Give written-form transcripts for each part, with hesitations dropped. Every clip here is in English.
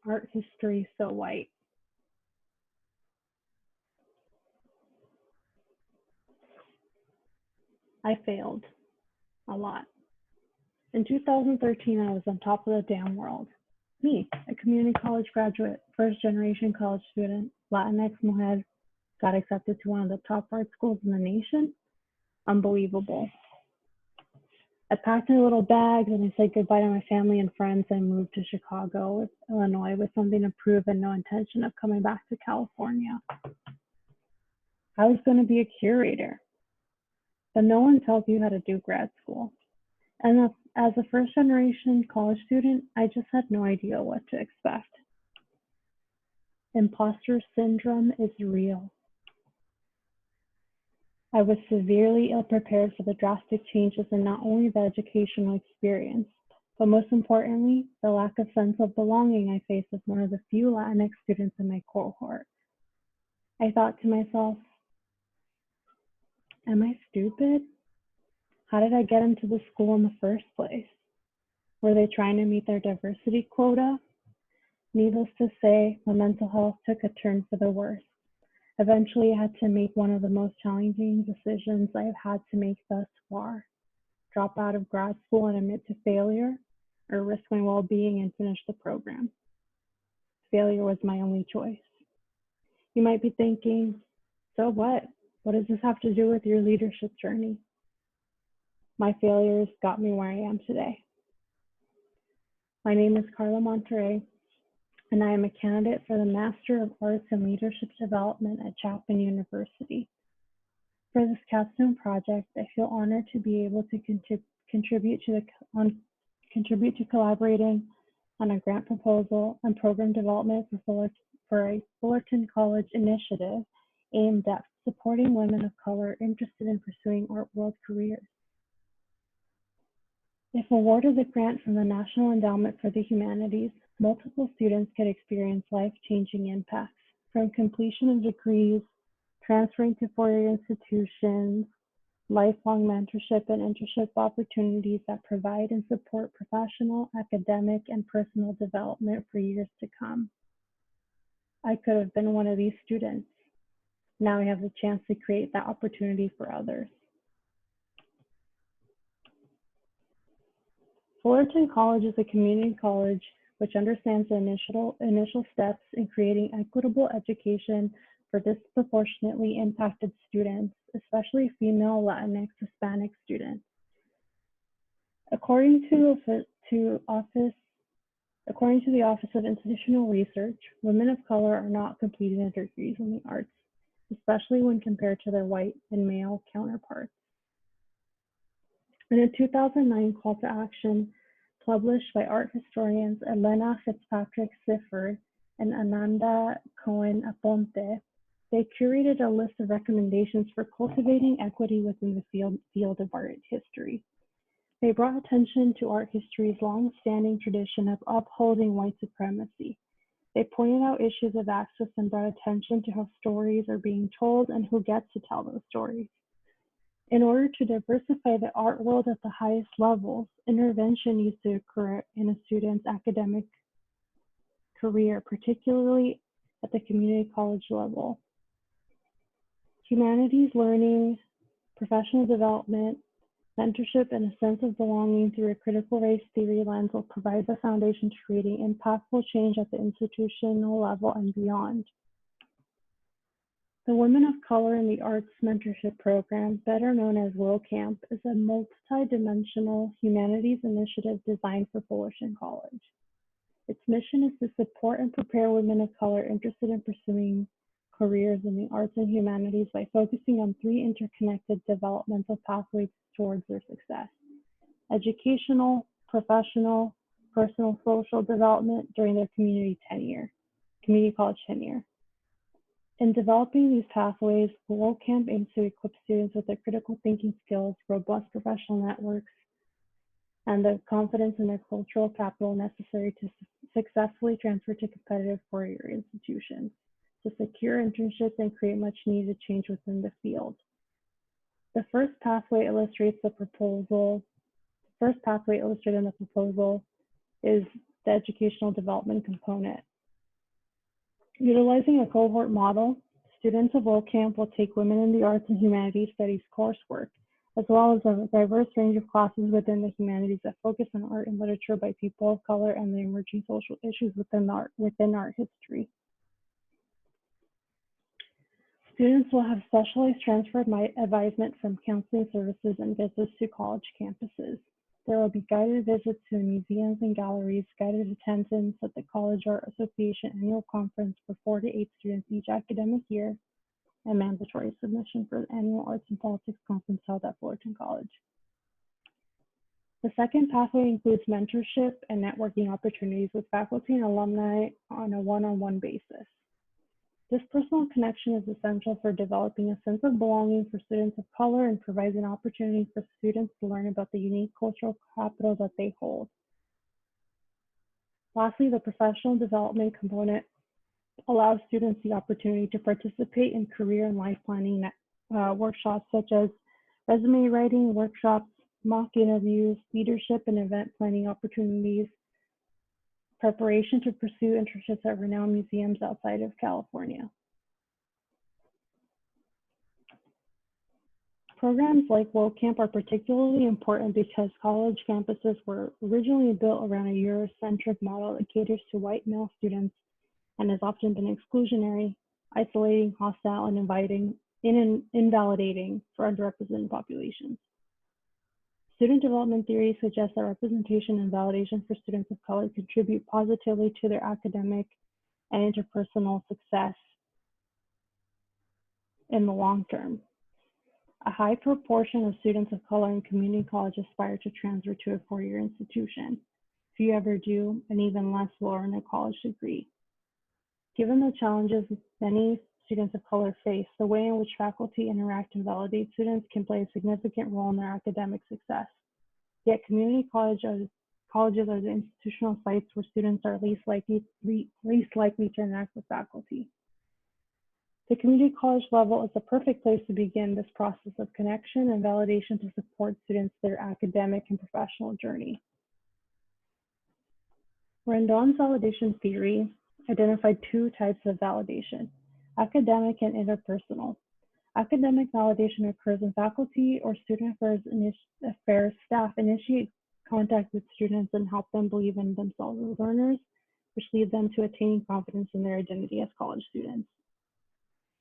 Art history so white. I failed a lot. In 2013, I was on top of the damn world. Me, a community college graduate, first generation college student, Latinx mujer, got accepted to one of the top art schools in the nation. Unbelievable. I packed my little bags and I said goodbye to my family and friends and moved to Chicago, Illinois, with something to prove and no intention of coming back to California. I was going to be a curator, but no one tells you how to do grad school. And as a first generation college student, I just had no idea what to expect. Imposter syndrome is real. I was severely ill-prepared for the drastic changes in not only the educational experience, but most importantly, the lack of sense of belonging I faced as one of the few Latinx students in my cohort. I thought to myself, am I stupid? How did I get into the school in the first place? Were they trying to meet their diversity quota? Needless to say, my mental health took a turn for the worse. Eventually, I had to make one of the most challenging decisions I've had to make thus far. Drop out of grad school and admit to failure, or risk my well-being and finish the program. Failure was my only choice. You might be thinking, so what? What does this have to do with your leadership journey? My failures got me where I am today. My name is Carla Monterey, and I am a candidate for the Master of Arts in Leadership Development at Chapman University. For this capstone project, I feel honored to be able to contribute to collaborating on a grant proposal and program development for a Fullerton College initiative aimed at supporting women of color interested in pursuing art world careers. If awarded the grant from the National Endowment for the Humanities, multiple students could experience life-changing impacts, from completion of degrees, transferring to four-year institutions, lifelong mentorship and internship opportunities that provide and support professional, academic, and personal development for years to come. I could have been one of these students. Now I have the chance to create that opportunity for others. Fullerton College is a community college which understands the initial steps in creating equitable education for disproportionately impacted students, especially female, Latinx, Hispanic students. According to the Office of Institutional Research, women of color are not completing their degrees in the arts, especially when compared to their white and male counterparts. In a 2009 call to action published by art historians Elena Fitzpatrick-Sifford and Ananda Cohen-Aponte, they curated a list of recommendations for cultivating equity within the field of art history. They brought attention to art history's long-standing tradition of upholding white supremacy. They pointed out issues of access and brought attention to how stories are being told and who gets to tell those stories. In order to diversify the art world at the highest levels, intervention needs to occur in a student's academic career, particularly at the community college level. Humanities learning, professional development, mentorship, and a sense of belonging through a critical race theory lens will provide the foundation to creating impactful change at the institutional level and beyond. The Women of Color in the Arts Mentorship Program, better known as WillCamp, is a multi-dimensional humanities initiative designed for Fullerton College. Its mission is to support and prepare women of color interested in pursuing careers in the arts and humanities by focusing on three interconnected developmental pathways towards their success: educational, professional, personal, social development during their community college tenure. In developing these pathways, WillCamp aims to equip students with the critical thinking skills, robust professional networks, and the confidence in their cultural capital necessary to successfully transfer to competitive four-year institutions, to secure internships and create much needed change within the field. The first pathway illustrated in the proposal is the educational development component. Utilizing a cohort model, students of WorldCamp will take Women in the Arts and Humanities Studies coursework, as well as a diverse range of classes within the humanities that focus on art and literature by people of color and the emerging social issues within art history. Students will have specialized transfer advisement from counseling services and visits to college campuses. There will be guided visits to museums and galleries, guided attendance at the College Art Association annual conference for 4 to 8 students each academic year, and mandatory submission for the annual Arts and Politics conference held at Fullerton College. The second pathway includes mentorship and networking opportunities with faculty and alumni on a one-on-one basis. This personal connection is essential for developing a sense of belonging for students of color and provides an opportunity for students to learn about the unique cultural capital that they hold. Lastly, the professional development component allows students the opportunity to participate in career and life planning workshops such as resume writing workshops, mock interviews, leadership and event planning opportunities, preparation to pursue internships at renowned museums outside of California. Programs like WorldCamp are particularly important because college campuses were originally built around a Eurocentric model that caters to white male students and has often been exclusionary, isolating, hostile, and invalidating for underrepresented populations. Student development theory suggests that representation and validation for students of color contribute positively to their academic and interpersonal success in the long term. A high proportion of students of color in community college aspire to transfer to a four-year institution. Few ever do, and even less will earn a college degree. Given the challenges many students of color face, the way in which faculty interact and validate students can play a significant role in their academic success. Yet community colleges are the institutional sites where students are least likely to interact with faculty. The community college level is the perfect place to begin this process of connection and validation to support students their academic and professional journey. Rendon's validation theory identified two types of validation: academic and interpersonal. Academic validation occurs when faculty or student affairs staff initiate contact with students and help them believe in themselves as learners, which lead them to attaining confidence in their identity as college students.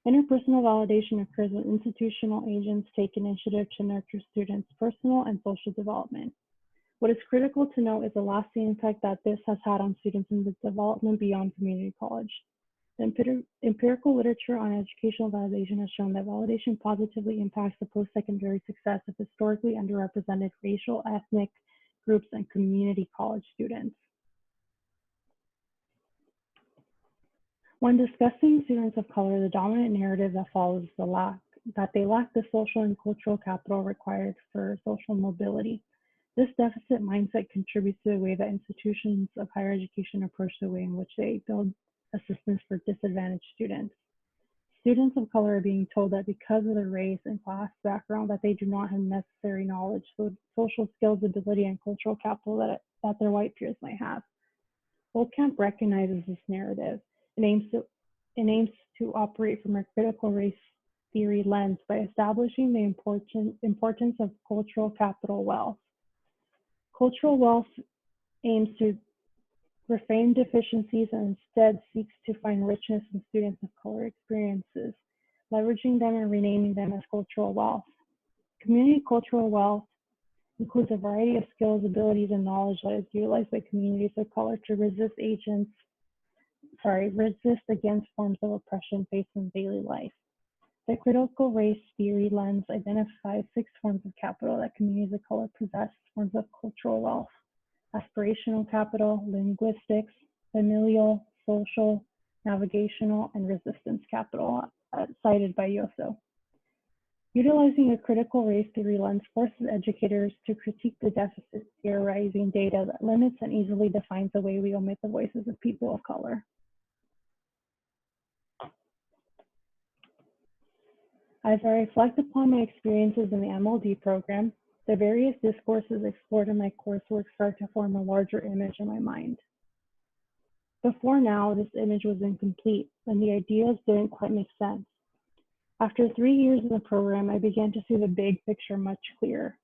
Interpersonal validation occurs when institutional agents take initiative to nurture students' personal and social development. What is critical to note is the lasting impact that this has had on students in the development beyond community college. The empirical literature on educational validation has shown that validation positively impacts the post-secondary success of historically underrepresented racial, ethnic groups and community college students. When discussing students of color, the dominant narrative that follows that they lack the social and cultural capital required for social mobility. This deficit mindset contributes to the way that institutions of higher education approach the way in which they build assistance for disadvantaged students. Students of color are being told that because of their race and class background that they do not have necessary knowledge, social skills, ability, and cultural capital that their white peers might have. WorldCamp recognizes this narrative and aims to operate from a critical race theory lens by establishing the importance of cultural capital wealth. Cultural wealth aims to reframe deficiencies and instead seeks to find richness in students of color experiences, leveraging them and renaming them as cultural wealth. Community cultural wealth includes a variety of skills, abilities, and knowledge that is utilized by communities of color to resist against forms of oppression faced in daily life. The critical race theory lens identifies 6 forms of capital that communities of color possess, forms of cultural wealth: aspirational capital, linguistics, familial, social, navigational, and resistance capital, cited by Yoso. Utilizing a critical race theory lens forces educators to critique the deficit theorizing data that limits and easily defines the way we omit the voices of people of color. As I reflect upon my experiences in the MLD program, the various discourses explored in my coursework start to form a larger image in my mind. Before now, this image was incomplete, and the ideas didn't quite make sense. After 3 years in the program, I began to see the big picture much clearer.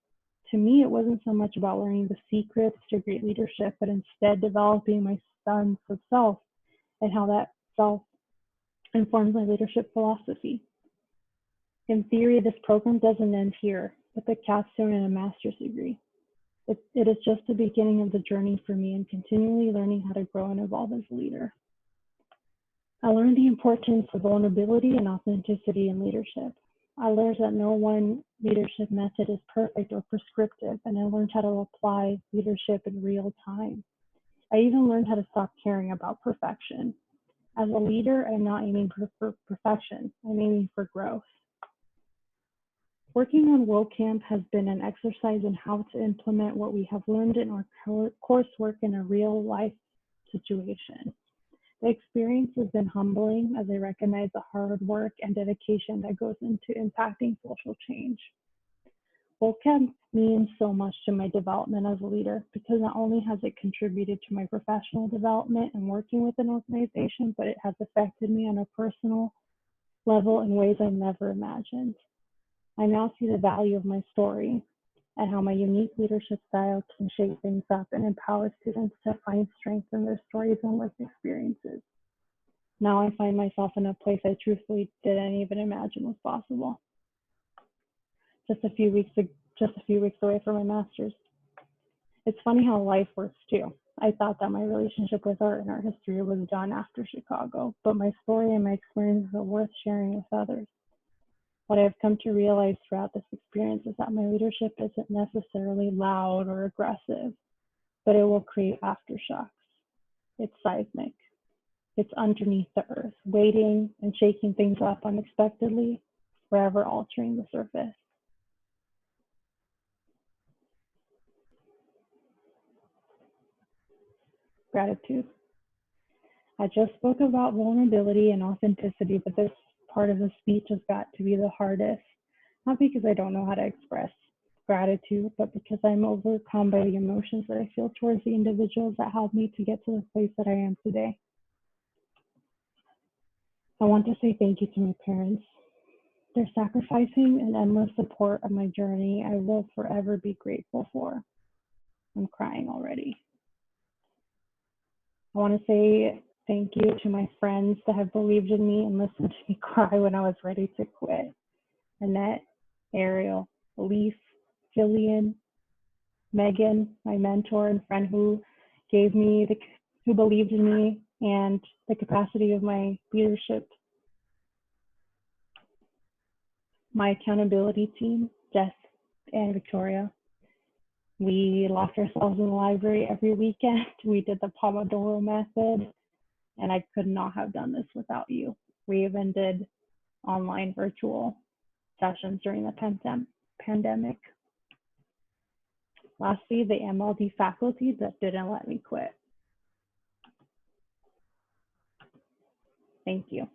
To me, it wasn't so much about learning the secrets to great leadership, but instead developing my sense of self and how that self informs my leadership philosophy. In theory, this program doesn't end here with a capstone and a master's degree. It is just the beginning of the journey for me in continually learning how to grow and evolve as a leader. I learned the importance of vulnerability and authenticity in leadership. I learned that no one leadership method is perfect or prescriptive, and I learned how to apply leadership in real time. I even learned how to stop caring about perfection. As a leader, I'm not aiming for perfection, I'm aiming for growth. Working on WorldCamp has been an exercise in how to implement what we have learned in our coursework in a real life situation. The experience has been humbling as I recognize the hard work and dedication that goes into impacting social change. WorldCamp means so much to my development as a leader because not only has it contributed to my professional development and working with an organization, but it has affected me on a personal level in ways I never imagined. I now see the value of my story and how my unique leadership style can shake things up and empower students to find strength in their stories and life experiences. Now I find myself in a place I truthfully didn't even imagine was possible. Just a few weeks away from my master's. It's funny how life works too. I thought that my relationship with art and art history was done after Chicago, but my story and my experiences are worth sharing with others. What I've come to realize throughout this experience is that my leadership isn't necessarily loud or aggressive, but it will create aftershocks. It's seismic. It's underneath the earth, waiting and shaking things up unexpectedly, forever altering the surface. Gratitude. I just spoke about vulnerability and authenticity, but this part of the speech has got to be the hardest, not because I don't know how to express gratitude, but because I'm overcome by the emotions that I feel towards the individuals that helped me to get to the place that I am today. I want to say thank you to my parents. Their sacrificing and endless support of my journey, I will forever be grateful for. I'm crying already. I want to say thank you to my friends that have believed in me and listened to me cry when I was ready to quit. Annette, Ariel, Elise, Jillian, Megan, my mentor and friend who believed in me and the capacity of my leadership. My accountability team, Jess and Victoria. We locked ourselves in the library every weekend. We did the Pomodoro method, and I could not have done this without you. We even did online virtual sessions during the pandemic. Lastly, the MLD faculty that didn't let me quit. Thank you.